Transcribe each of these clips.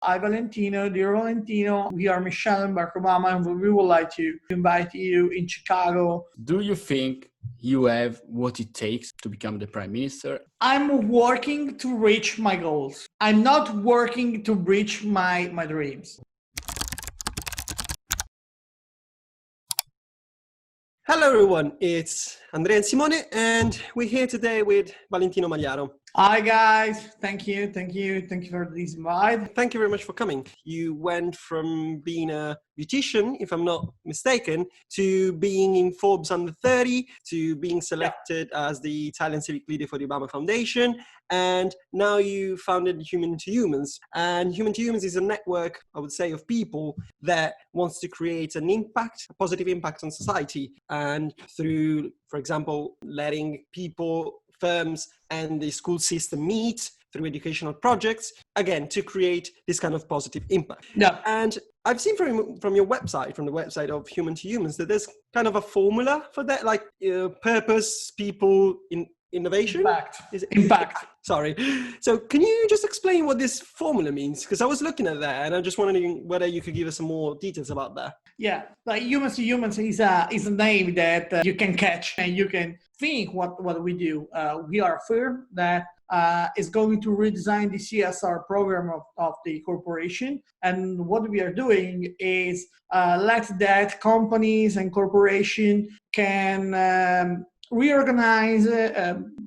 Hi, Valentino. Dear Valentino, we are Michelle and Barack Obama, and we would like to invite you in Chicago. Do you think you have what it takes to become the prime minister? I'm working to reach my goals. I'm not working to reach my dreams. Hello everyone, it's Andrea and Simone, and we're here today with Valentino Magliaro. Hi guys, thank you for this invite. Thank you very much for coming. You went from being a beautician, if I'm not mistaken, to being in Forbes under 30, to being selected as the Italian civic leader for the Obama Foundation, and now you founded Human to Humans. And Human to Humans is a network, I would say, of people that wants to create an impact, a positive impact on society, and through, for example, letting people, firms, and the school system meet through educational projects, again, to create this kind of positive impact. Yeah. And I've seen from your website, from the website of Human to Humans, that there's kind of a formula for that, like purpose, people, innovation? Impact. Sorry. So can you just explain what this formula means? Because I was looking at that and I'm just wondering whether you could give us some more details about that. Yeah, like Humans to Humans is a name that you can catch and you can think what we do. We are a firm that is going to redesign the CSR program of the corporation. And what we are doing is let that companies and corporation can reorganize,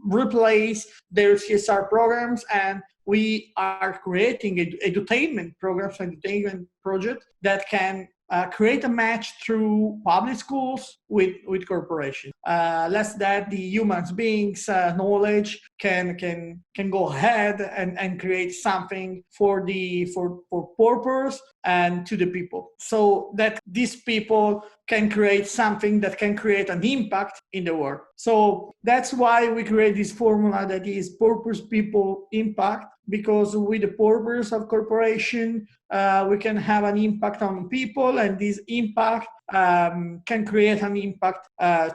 replace their CSR programs, and we are creating edutainment programs, edutainment project that can create a match through public schools with corporations. Less that the human beings' knowledge can go ahead and create something for purpose and to the people, so that these people can create something that can create an impact in the world. So that's why we create this formula that is purpose, people, impact, because with the purpose of corporation, we can have an impact on people, and this impact can create an impact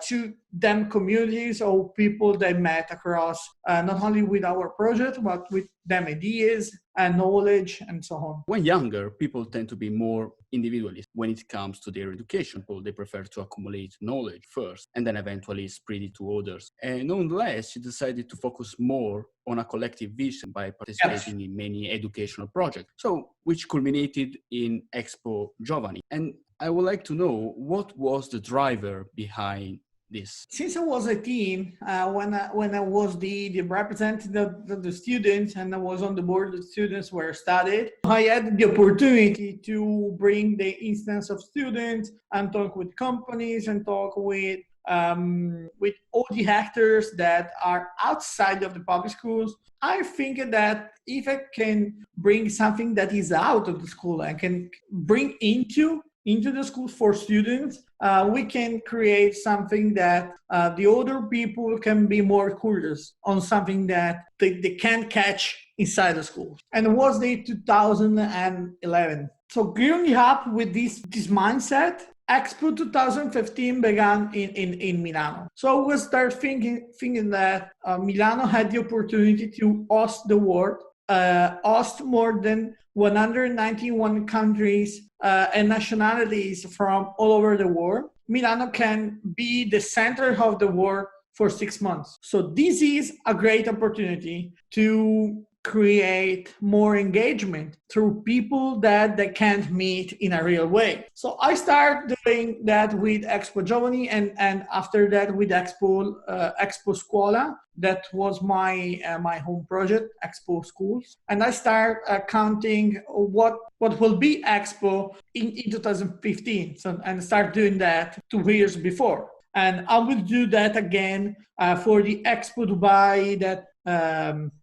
to them communities or people they met across, not only with our project, but with them ideas and knowledge and so on. When younger, people tend to be more individualist when it comes to their education. They prefer to accumulate knowledge first and then eventually spread it to others. And nonetheless, you decided to focus more on a collective vision by participating in many educational projects, so which culminated in Expo Giovani. And I would like to know, what was the driver behind this? Since I was a teen, when I was the representative of the students and I was on the board of students where I studied, I had the opportunity to bring the instance of students and talk with companies and talk with all the actors that are outside of the public schools. I think that if I can bring something that is out of the school and can bring into the school for students, we can create something that the older people can be more curious on, something that they can't catch inside the school. And it was the 2011. So growing up with this mindset, Expo 2015 began in Milano. So we started thinking that Milano had the opportunity to host the world, host more than 191 countries and nationalities from all over the world. Milano can be the center of the world for 6 months. So this is a great opportunity to create more engagement through people that they can't meet in a real way. So I started doing that with Expo Giovani, and after that with Expo Scuola. That was my home project, Expo Schools. And I start counting what will be Expo in 2015. So, and start doing that 2 years before. And I will do that again for the Expo Dubai that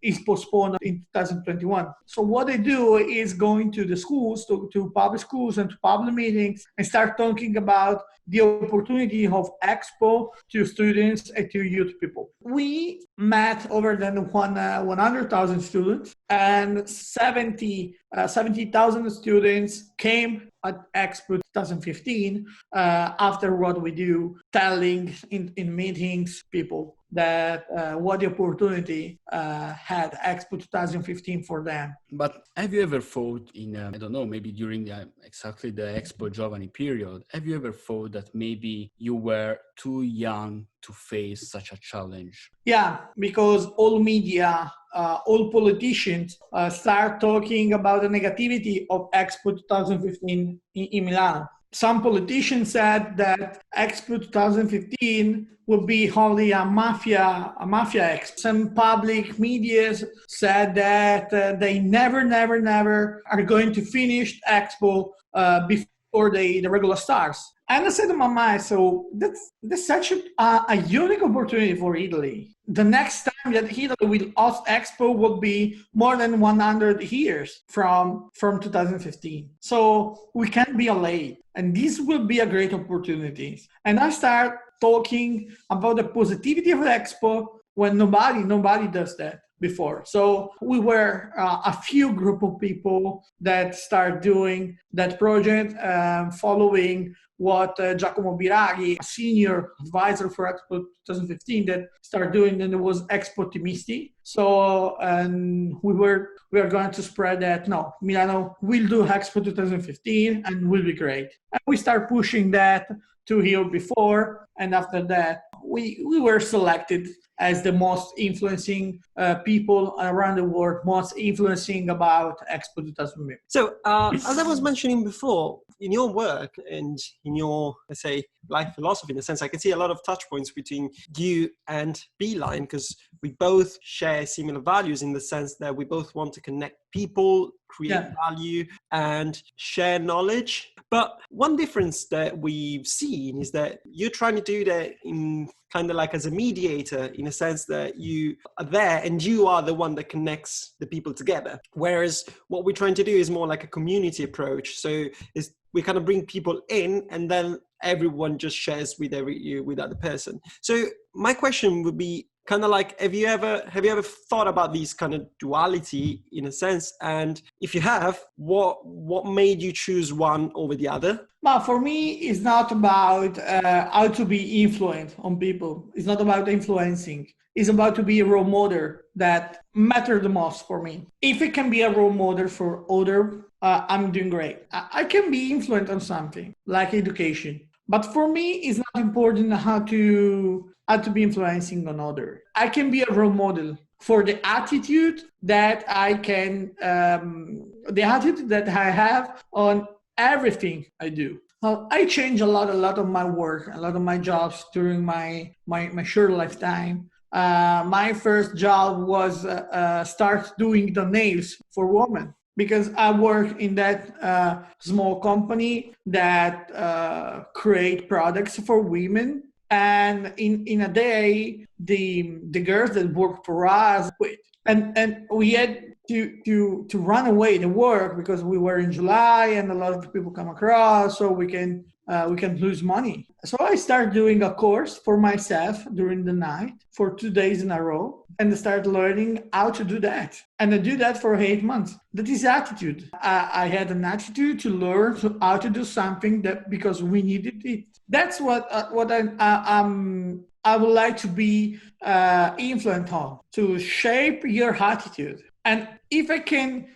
is postponed in 2021. So what I do is going to the schools, to public schools and to public meetings, and start talking about the opportunity of Expo to students and to youth people. We met over than 100,000 students, and 70,000 students came at Expo 2015 after what we do, telling in meetings people that what the opportunity had Expo 2015 for them. But have you ever thought in, I don't know, maybe during exactly the Expo Giovani period, have you ever thought that maybe you were too young to face such a challenge? Yeah, because all media, all politicians start talking about the negativity of Expo 2015 in Milano. Some politicians said that Expo 2015 would be only a mafia expo. Some public media said that they never are going to finish Expo before the regular stars. And I said to my mind, so that's such a unique opportunity for Italy. The next time that Italy will host Expo will be more than 100 years from 2015. So we can't be late. And this will be a great opportunity. And I start talking about the positivity of the Expo when nobody does that before. So we were a few group of people that start doing that project, following what Giacomo Biraghi, a senior advisor for Expo 2015, that started doing, and it was Expo Ottimisti. So, and we are going to spread that, no, Milano will do Expo 2015 and will be great. And we start pushing that 2 years before, and after that, we were selected as the most influencing people around the world, most influencing about Expo 2015. So, as I was mentioning before, in your work and in your, let's say, life philosophy, in a sense, I can see a lot of touch points between you and Beeline, because we both share similar values in the sense that we both want to connect people, create value, and share knowledge. But one difference that we've seen is that you're trying to do that in kind of like as a mediator, in a sense that you are there and you are the one that connects the people together. Whereas what we're trying to do is more like a community approach. So we kind of bring people in and then everyone just shares with other person. So my question would be kind of like, have you ever thought about these kind of duality in a sense? And if you have, what made you choose one over the other? Well, for me, it's not about how to be influenced on people. It's not about influencing. It's about to be a role model that matters the most for me. If it can be a role model for other, I'm doing great. I can be influenced on something like education. But for me, it's not important how to be influencing on others. I can be a role model for the attitude that I can, the attitude that I have on everything I do. Well, I change a lot of my work, a lot of my jobs during my short lifetime. My first job was start doing the nails for women, because I work in that small company that create products for women. And in a day, the girls that work for us quit. And we had to run away to work because we were in July and a lot of people come across, so we can lose money. So I started doing a course for myself during the night for 2 days in a row, and I started learning how to do that. And I do that for 8 months. That is attitude. I had an attitude to learn how to do something that because we needed it. That's what I would like to be influenced on, to shape your attitude. And if I can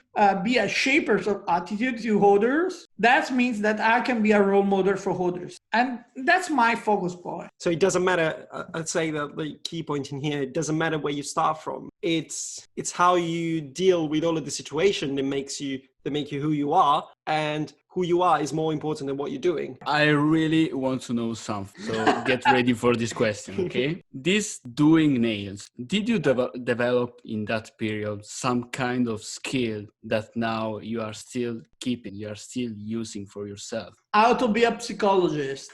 be a shaper of attitude to others, that means that I can be a role model for others. And that's my focus point. So it doesn't matter, I'd say that the key point in here, it doesn't matter where you start from. It's how you deal with all of the situation that make you who you are, and who you are is more important than what you're doing. I really want to know something, so get ready for this question, okay? This doing nails, did you develop in that period some kind of skill that now you are still keeping, you are still using for yourself? How to be a psychologist.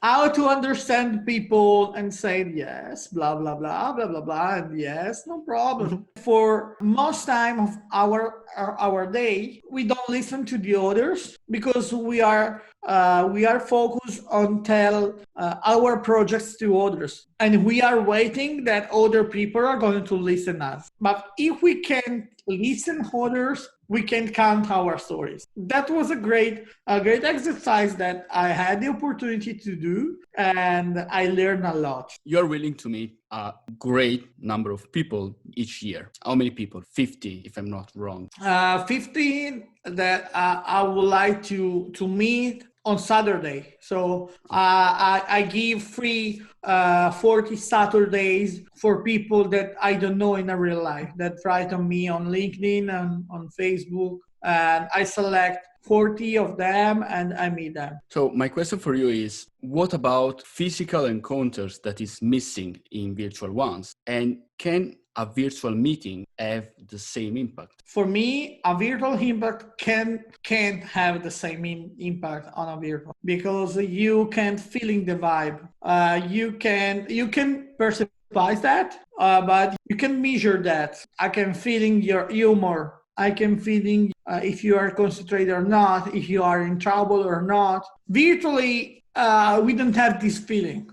How to understand people and say yes, blah, blah, blah, blah, blah, blah, and yes, no problem. For most time of our our day, we don't listen to the others because we are focused on tell our projects to others, and we are waiting that other people are going to listen us. But if we can listen others, we can count our stories. That was a great exercise that I had the opportunity to do, and I learned a lot. You're willing to meet a great number of people each year. How many people? 50, if I'm not wrong. 15 that I would like to meet on Saturday. So I give free 40 Saturdays for people that I don't know in a real life, that write on me on LinkedIn and on Facebook. And I select 40 of them and I meet them. So my question for you is, what about physical encounters that is missing in virtual ones? And can a virtual meeting have the same impact? For me, a virtual impact can't have the same impact on a virtual, because you can feeling the vibe. You can perceive that, but you can measure that. I can feeling your humor. I can feeling if you are concentrated or not, if you are in trouble or not. Virtually, we don't have this feeling.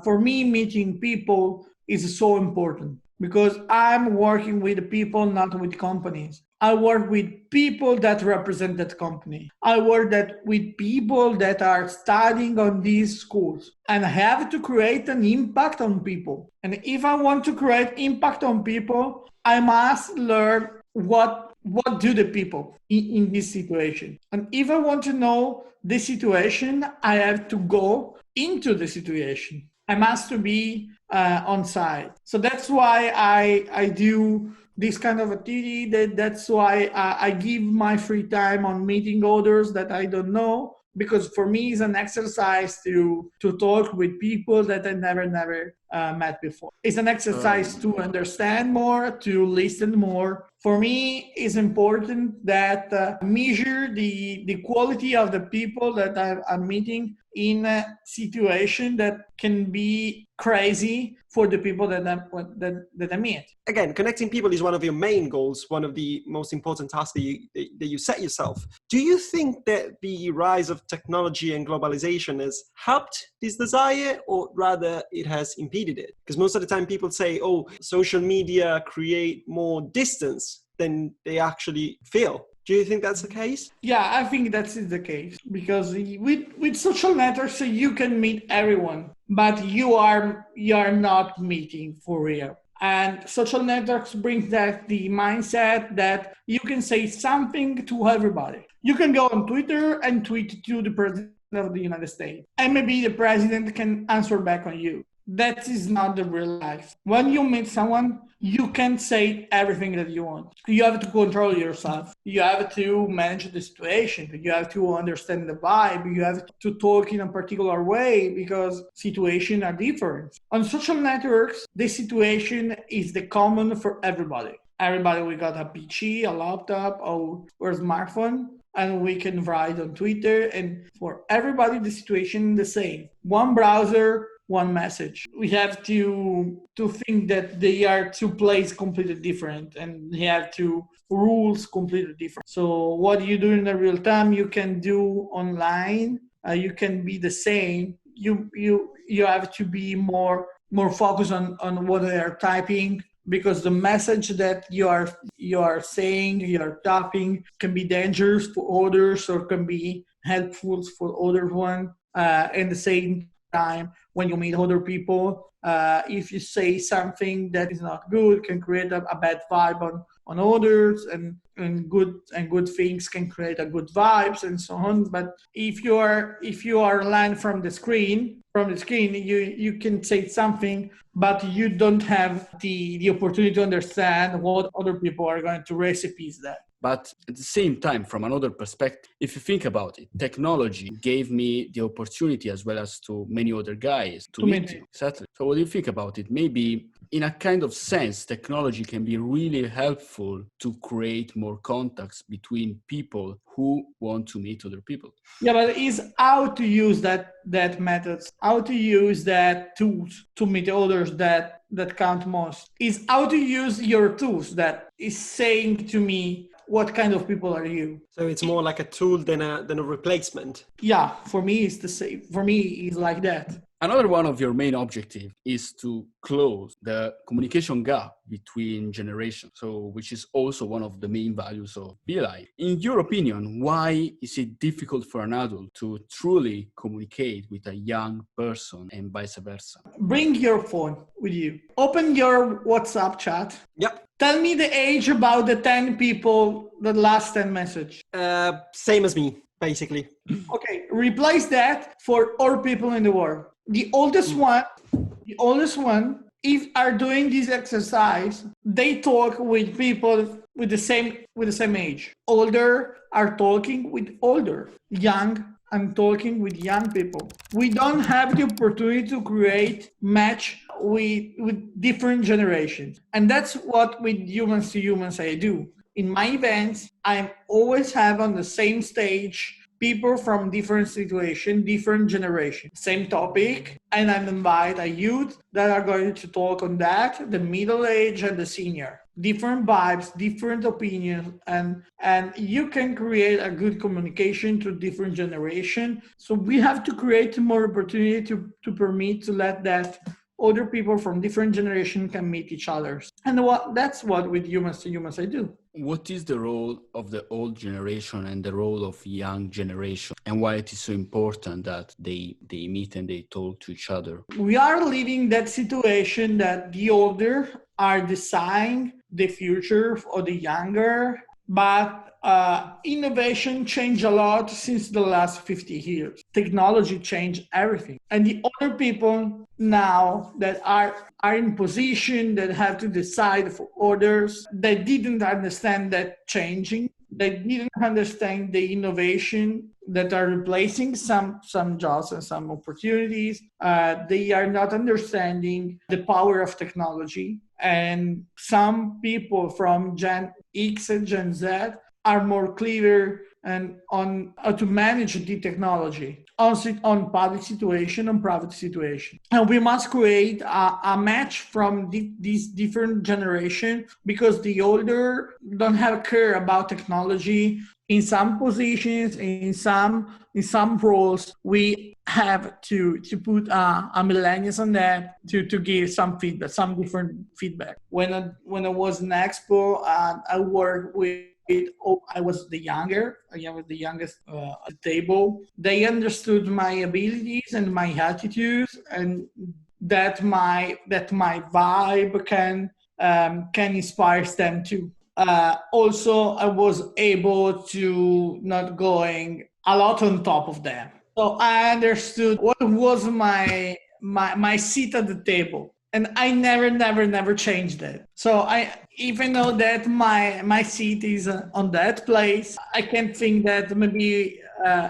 For me, meeting people is so important, because I'm working with people, not with companies. I work with people that represent that company. I work with people that are studying on these schools, and I have to create an impact on people. And if I want to create impact on people, I must learn what do the people in this situation. And if I want to know the situation, I have to go into the situation. I must to be on site. So that's why I do this kind of activity. That's why I give my free time on meeting others that I don't know, because for me it's an exercise to talk with people that I never met before. It's an exercise to understand more, to listen more. For me, it's important that measure the quality of the people that I'm meeting in a situation that can be crazy for the people that I meet. Again, connecting people is one of your main goals, one of the most important tasks that you set yourself. Do you think that the rise of technology and globalization has helped this desire, or rather it has impeded it? Because most of the time people say, oh, social media create more distance than they actually feel. Do you think that's the case? Yeah, I think that's the case, because with social networks you can meet everyone, but you are not meeting for real. And social networks bring that the mindset that you can say something to everybody. You can go on Twitter and tweet to the president of the United States, and maybe the president can answer back on you. That is not the real life. When you meet someone, you can't say everything that you want. You have to control yourself. You have to manage the situation. You have to understand the vibe. You have to talk in a particular way, because situations are different. On social networks, the situation is the common for everybody. Everybody, we got a PC, a laptop, or a smartphone, and we can write on Twitter. And for everybody, the situation is the same. One browser, one message. We have to think that they are two places completely different, and they have two rules completely different. So what you do in the real time, you can do online. You can be the same. You have to be more focused on what they are typing, because the message that you are saying, you are typing, can be dangerous for others or can be helpful for other one. At the same time, when you meet other people, if you say something that is not good, can create a bad vibe on others, and good things can create a good vibes and so on. But if you are learning from the screen, you can say something, but you don't have the opportunity to understand what other people are going to recipes that. But at the same time, from another perspective, if you think about it, technology gave me the opportunity, as well as to many other guys, to meet you. Exactly. So what do you think about it? Maybe in a kind of sense, technology can be really helpful to create more contacts between people who want to meet other people. Yeah, but it's how to use that methods, how to use that tools to meet others that count most. Is how to use your tools that is saying to me what kind of people are you? So it's more like a tool than a replacement. Yeah, for me it's the same. For me it's like that. Another one of your main objectives is to close the communication gap between generations, so which is also one of the main values of BeLive. In your opinion, why is it difficult for an adult to truly communicate with a young person and vice versa? Bring your phone with you. Open your WhatsApp chat. Yep. Tell me the age about the 10 people that last 10 message. Same as me, basically. Okay, replace that for all people in the world. The oldest one, if are doing this exercise, they talk with people with the same age. Older are talking with older. Young I'm talking with young people. We don't have the opportunity to create match with different generations. And that's what with humans to humans I do. In my events, I always have on the same stage people from different situations, different generations, same topic, and I invite a youth that are going to talk on that, the middle age and the senior. Different vibes, different opinions, and you can create a good communication to different generation. So we have to create more opportunity to permit to let that other people from different generation can meet each other. And that's what with humans to humans I do. What is the role of the old generation and the role of young generation, and why it is so important that they meet and they talk to each other? We are living that situation that the older are deciding the future of the younger, but innovation changed a lot since the last 50 years. Technology changed everything. And the older people now that are in position that have to decide for others, they didn't understand that changing. They didn't understand the innovation that are replacing some jobs and some opportunities. They are not understanding the power of technology. And some people from Gen X and Gen Z are more clear and on how to manage the technology on public situation and private situation. And we must create a match from these different generation, because the older don't have care about technology. In some positions, in some roles, we have to put a millennials on that to give some feedback, some different feedback. When I was in Expo, I worked with I was the youngest at the table. They understood my abilities and my attitudes, and that my vibe can inspire them too. Also, I was able to not going a lot on top of them. So I understood what was my seat at the table. And I never changed that. So I even though that my seat is on that place, I can think that maybe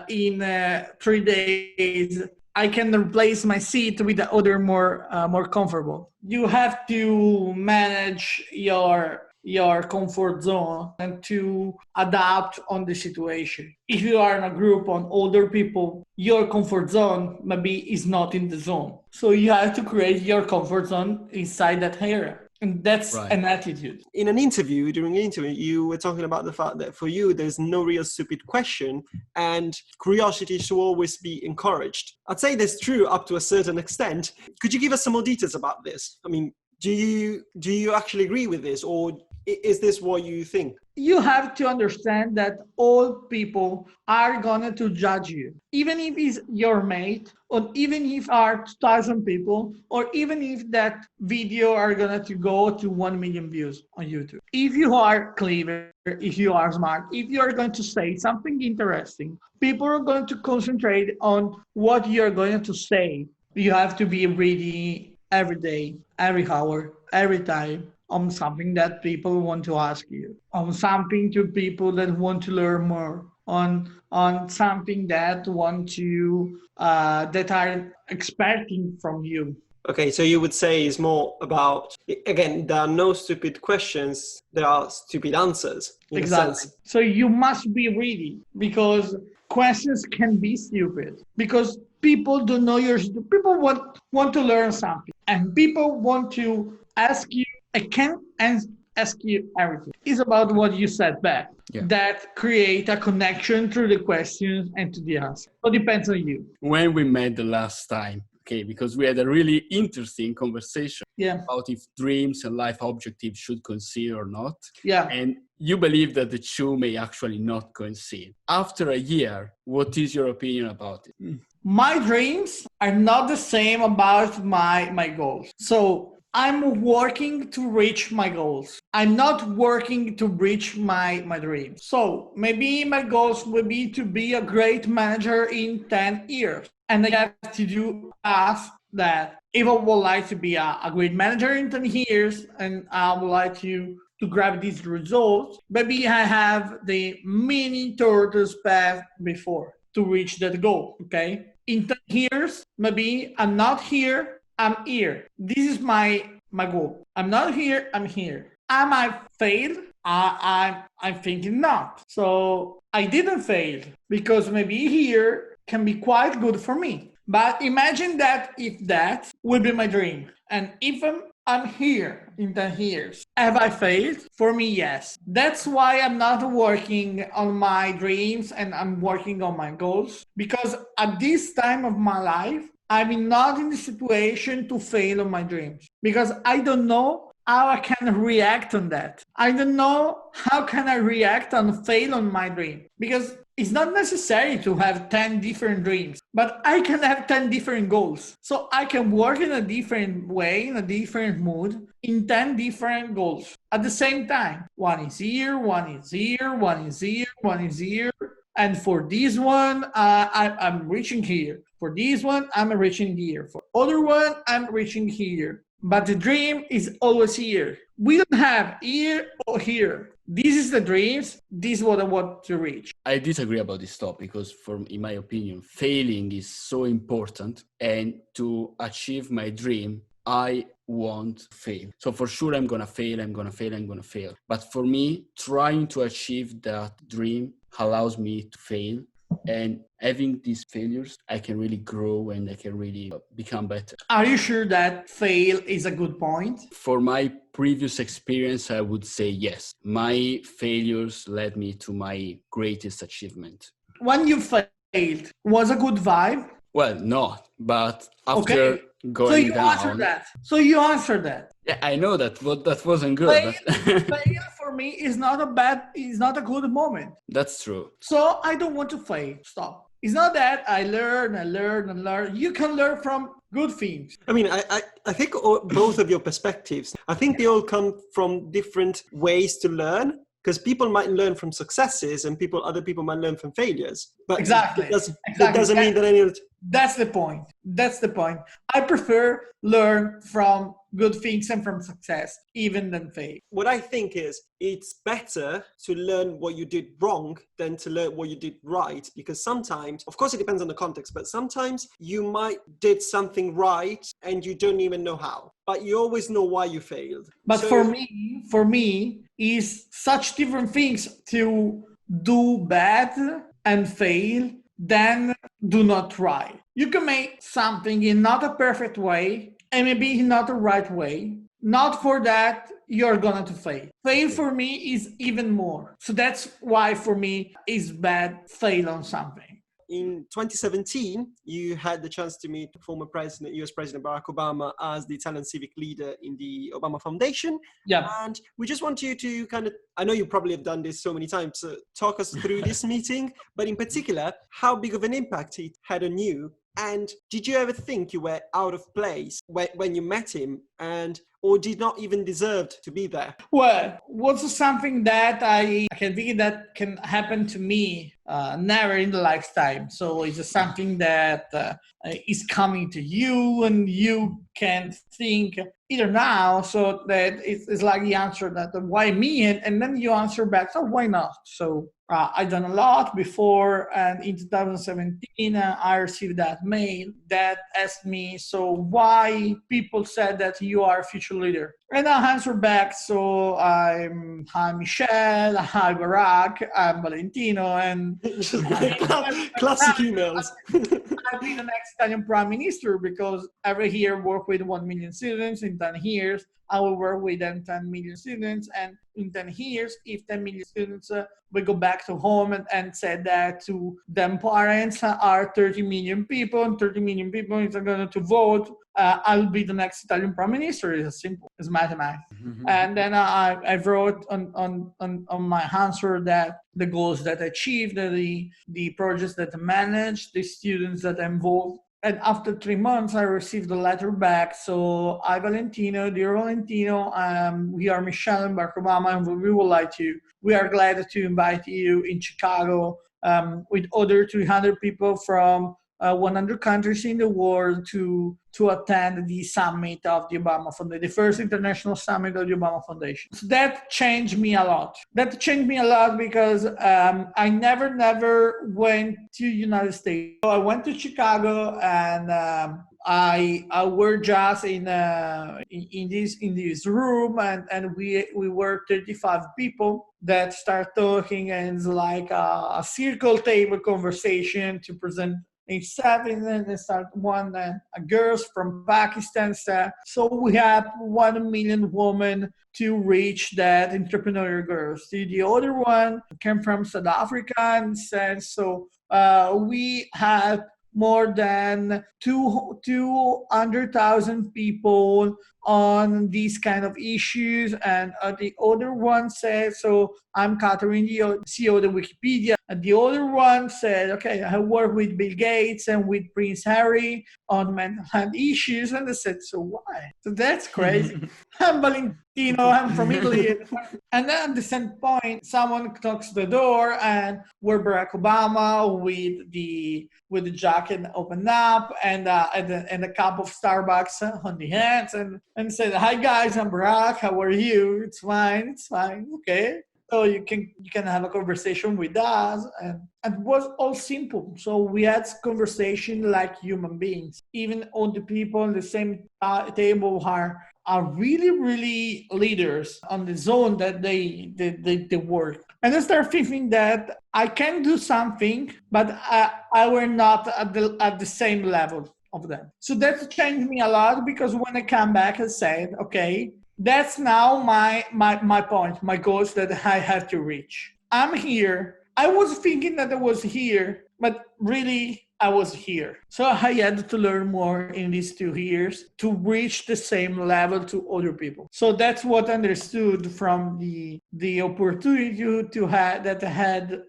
in 3 days I can replace my seat with the other more comfortable. You have to manage your comfort zone and to adapt on the situation. If you are in a group on older people, your comfort zone maybe is not in the zone. So you have to create your comfort zone inside that area. And that's right. An attitude. During an interview, you were talking about the fact that for you, there's no real stupid question and curiosity should always be encouraged. I'd say that's true up to a certain extent. Could you give us some more details about this? I mean, do you actually agree with this, or is this what you think? You have to understand that all people are going to judge you, even if it's your mate, or even if are 2,000 people, or even if that video are going to go to 1 million views on YouTube. If you are clever, if you are smart, if you are going to say something interesting, people are going to concentrate on what you're going to say. You have to be ready every day, every hour, every time, on something that people want to ask you, on something to people that want to learn more, on something that want to that are expecting from you. Okay, so you would say it's more about, again, there are no stupid questions, there are stupid answers. Exactly. So you must be ready, because questions can be stupid, because people don't know people want to learn something, and people want to ask you. I can ask you everything. It's about what you said back. Yeah. That create a connection through the questions and to the answer. So it depends on you. When we met the last time, okay, because we had a really interesting conversation Yeah. about if dreams and life objectives should coincide or not. Yeah. And you believe that the two may actually not coincide. After a year, what is your opinion about it? My dreams are not the same about my goals. So I'm working to reach my goals. I'm not working to reach my dreams. So maybe my goals will be to be a great manager in 10 years. And I have to do path that if I would like to be a great manager in 10 years and I would like to grab these results, maybe I have the mini tortoise path before to reach that goal, okay? In 10 years, maybe I'm not here, I'm here. This is my goal. I'm not here, I'm here. Am I failed? I'm thinking not. So I didn't fail because maybe here can be quite good for me. But imagine that if that would be my dream. And if I'm here in 10 years. Have I failed? For me, yes. That's why I'm not working on my dreams and I'm working on my goals. Because at this time of my life, I'm not in the situation to fail on my dreams. Because I don't know how I can react on that. I don't know how can I react on fail on my dream. Because it's not necessary to have 10 different dreams, but I can have 10 different goals. So I can work in a different way, in a different mood, in 10 different goals at the same time. One is here, one is here, one is here, one is here. And for this one, I'm reaching here. For this one, I'm reaching here. For other one, I'm reaching here. But the dream is always here. We don't have here or here. This is the dreams. This is what I want to reach. I disagree about this topic because, in my opinion, failing is so important. And to achieve my dream, I won't fail. So for sure, I'm going to fail. But for me, trying to achieve that dream allows me to fail. And having these failures, I can really grow and I can really become better. Are you sure that fail is a good point? For my previous experience, I would say yes. My failures led me to my greatest achievement. When you failed, was a good vibe? Well, no, but after going down... So you answered that. Yeah, I know that, but that wasn't good. Fail for me is not a good moment. That's true. So I don't want to fail. Stop. It's not that I learn. You can learn from good things. I mean, I think both of your perspectives, I think they all come from different ways to learn. Because people might learn from successes and other people might learn from failures. But exactly. That doesn't mean that any of it... That's the point. I prefer learn from good things and from success even than fail. What I think is it's better to learn what you did wrong than to learn what you did right. Because sometimes, of course it depends on the context, but sometimes you might did something right and you don't even know how. But you always know why you failed. But for me, is such different things to do bad and fail than do not try. You can make something in not a perfect way and maybe in not the right way. Not for that, you're going to fail. Fail for me is even more. So that's why for me is bad fail on something. In 2017, you had the chance to meet former President, US President Barack Obama as the Italian civic leader in the Obama Foundation. Yeah. And we just want you to I know you probably have done this so many times, so talk us through this meeting, but in particular, how big of an impact it had on you. And did you ever think you were out of place when you met him or did not even deserve to be there? Well, what's something that I can think that can happen to me never in the lifetime. So it's something that is coming to you and you can think either now, so that it's like the answer that why me, and then you answer back, so why not? So I done a lot before, and in 2017 I received that mail that asked me, so why people said that you are a future leader? And I answer back, so hi Michelle, hi Barack, I'm Valentino, and classic emails. I'll be the next Italian Prime Minister because every year work with 1 million students in 10 years. I will work with 10 million students. And in 10 years, if 10 million students will go back to home and said that to them parents are 30 million people, and 30 million people is going to vote, I'll be the next Italian prime minister. It's simple, it's mathematics. And then I wrote on my answer that the goals that I achieved, the projects that I managed, the students that I involved. And after 3 months, I received a letter back. So, hi Valentino, dear Valentino, we are Michelle and Barack Obama, and we are glad to invite you in Chicago with other 300 people from 100 countries in the world to attend the summit of the Obama Foundation, the first international summit of the Obama Foundation. So that changed me a lot. That changed me a lot because I never went to United States. So I went to Chicago, and I were just in this room, and we were 35 people that start talking, and it's like a circle table conversation to present seven, and they start one girls from Pakistan. So we have 1 million women to reach that entrepreneurial girls. The other one came from South Africa, and said so we have more than 200,000 people on these kind of issues. And the other one said, so I'm Catherine, the CEO of the Wikipedia. And the other one said, okay, I work with Bill Gates and with Prince Harry on mental health issues. And I said, so why? So that's crazy. I'm Valentino, I'm from Italy. And then at the same point, someone knocks the door, and we're Barack Obama with the jacket opened up, and a cup of Starbucks on the hands, and said, hi guys, I'm Barack, how are you? It's fine, okay. So you can have a conversation with us, and it was all simple. So we had conversation like human beings. Even all the people on the same table are really leaders on the zone that they work. And I started thinking that I can do something, but I were not at the same level of them. So that changed me a lot, because when I come back, I said, okay, that's now my point, my goals that I have to reach. I'm here. I was thinking that I was here, but really I was here. So I had to learn more in these 2 years to reach the same level to other people. So that's what I understood from the opportunity that I had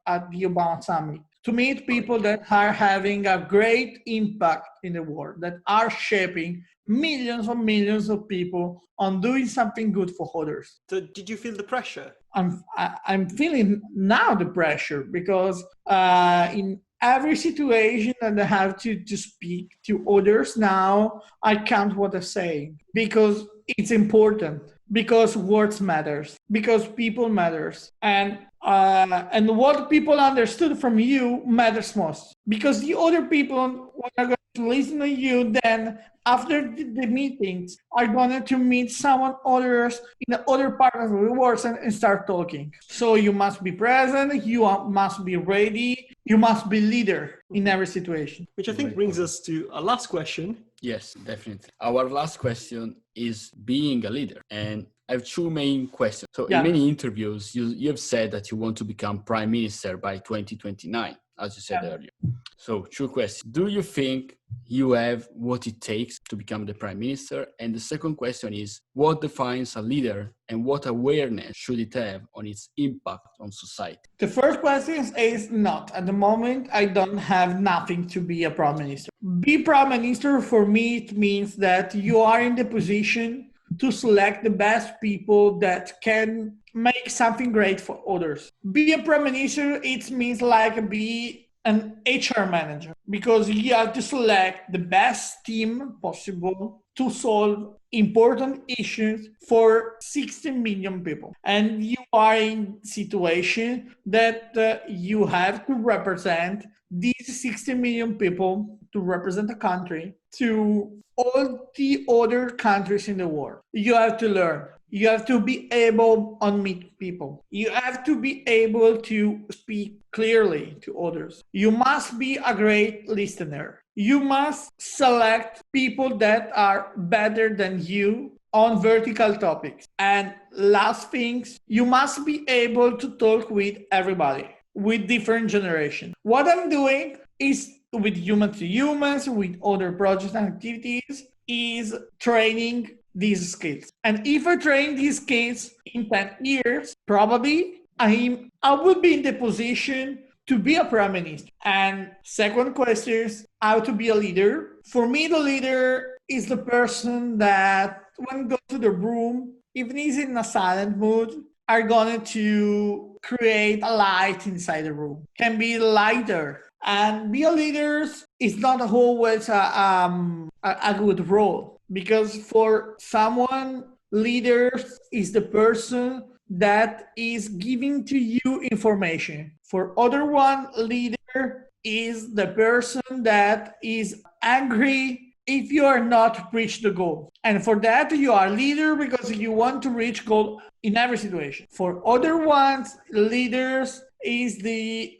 at the Obama Summit, to meet people that are having a great impact in the world, that are shaping millions of people on doing something good for others. So did you feel the pressure? I'm feeling now the pressure, because in every situation that I have to speak to others now, I count what I say, because it's important, because words matters, because people matters, and what people understood from you matters most, because the other people are going to listen to you, then after the meetings are going to meet someone others in the other part of the world and start talking. So you must be present, you must be ready, you must be leader in every situation. Which I think brings us to our last question. Yes, definitely. Our last question is being a leader. And I have 2 main questions. So in many interviews, you have said that you want to become prime minister by 2029, as you said earlier. So 2 questions. Do you think you have what it takes to become the prime minister? And the second question is, what defines a leader, and what awareness should it have on its impact on society? The first question is not. At the moment, I don't have nothing to be a prime minister. Be prime minister, for me, it means that you are in the position to select the best people that can make something great for others. Be a prime minister, it means like be an HR manager, because you have to select the best team possible to solve important issues for 60 million people. And you are in a situation that you have to represent these 60 million people, to represent a country, to all the other countries in the world. You have to learn. You have to be able to meet people. You have to be able to speak clearly to others. You must be a great listener. You must select people that are better than you on vertical topics. And last things, you must be able to talk with everybody, with different generations. What I'm doing is with human to humans, with other projects and activities, is training these skills. And if I train these skills in 10 years, probably I will be in the position to be a prime minister. And second question is how to be a leader. For me, the leader is the person that when go to the room, even if he's in a silent mood, are going to create a light inside the room. Can be lighter. And be a leader is not always a good role, because for someone, leaders is the person that is giving to you information. For other one, leader is the person that is angry if you are not reach the goal. And for that, you are leader because you want to reach goal in every situation. For other ones, leaders is the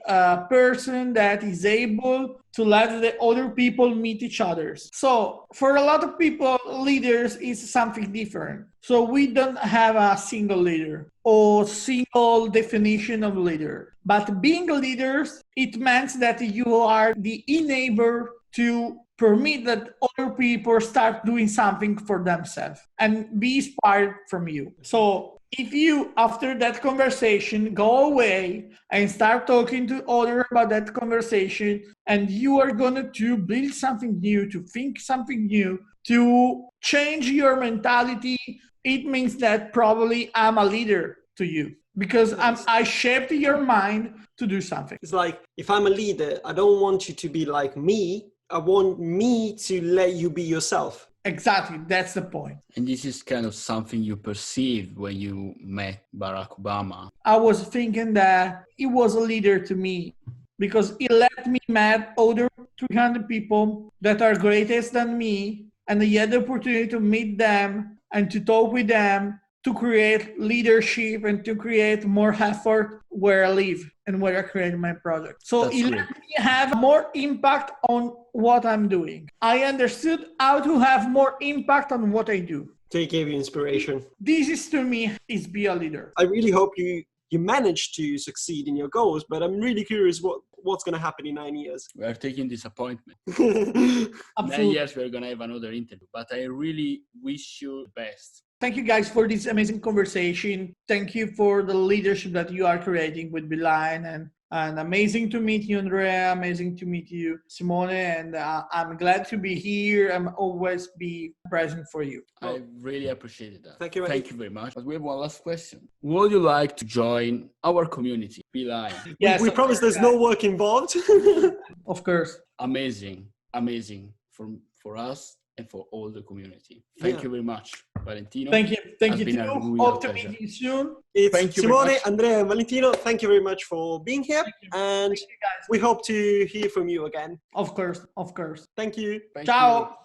person that is able to let the other people meet each other. So for a lot of people, leaders is something different. So we don't have a single leader or single definition of leader. But being leaders, it means that you are the enabler to permit that other people start doing something for themselves and be inspired from you. So if you, after that conversation, go away and start talking to others about that conversation, and you are going to build something new, to think something new, to change your mentality, it means that probably I'm a leader to you, because I shaped your mind to do something. It's like, if I'm a leader, I don't want you to be like me. I want me to let you be yourself. Exactly, that's the point. And this is kind of something you perceived when you met Barack Obama. I was thinking that he was a leader to me because he let me meet other 300 people that are greatest than me, and I had the opportunity to meet them and to talk with them, to create leadership and to create more effort where I live and where I create my project. So That's it great. let me have more impact on what I'm doing. I understood how to have more impact on what I do. They gave you inspiration. This is, to me, is be a leader. I really hope you manage to succeed in your goals, but I'm really curious what's going to happen in 9 years. We are taking disappointment. Absolutely. 9 years, we're going to have another interview. But I really wish you the best. Thank you guys for this amazing conversation. Thank you for the leadership that you are creating with Beeline, and amazing to meet you, Andrea. Amazing to meet you, Simone. And I'm glad to be here. I'm always be present for you. I really appreciate that. Thank you. Thank you very much. But we have one last question. Would you like to join our community, Beeline? Yes, we promise there's no work involved. Of course. Amazing for us and for all the community. Thank you very much, Valentino. Thank you. Thank you Has been too. a real Hope to pleasure. meet you soon. It's Thank you very Simone, much. Andrea, and Valentino. Thank you very much for being here. And Thank you guys. we hope to hear from you again. Of course. Of course. Thank you. Thank Ciao. you.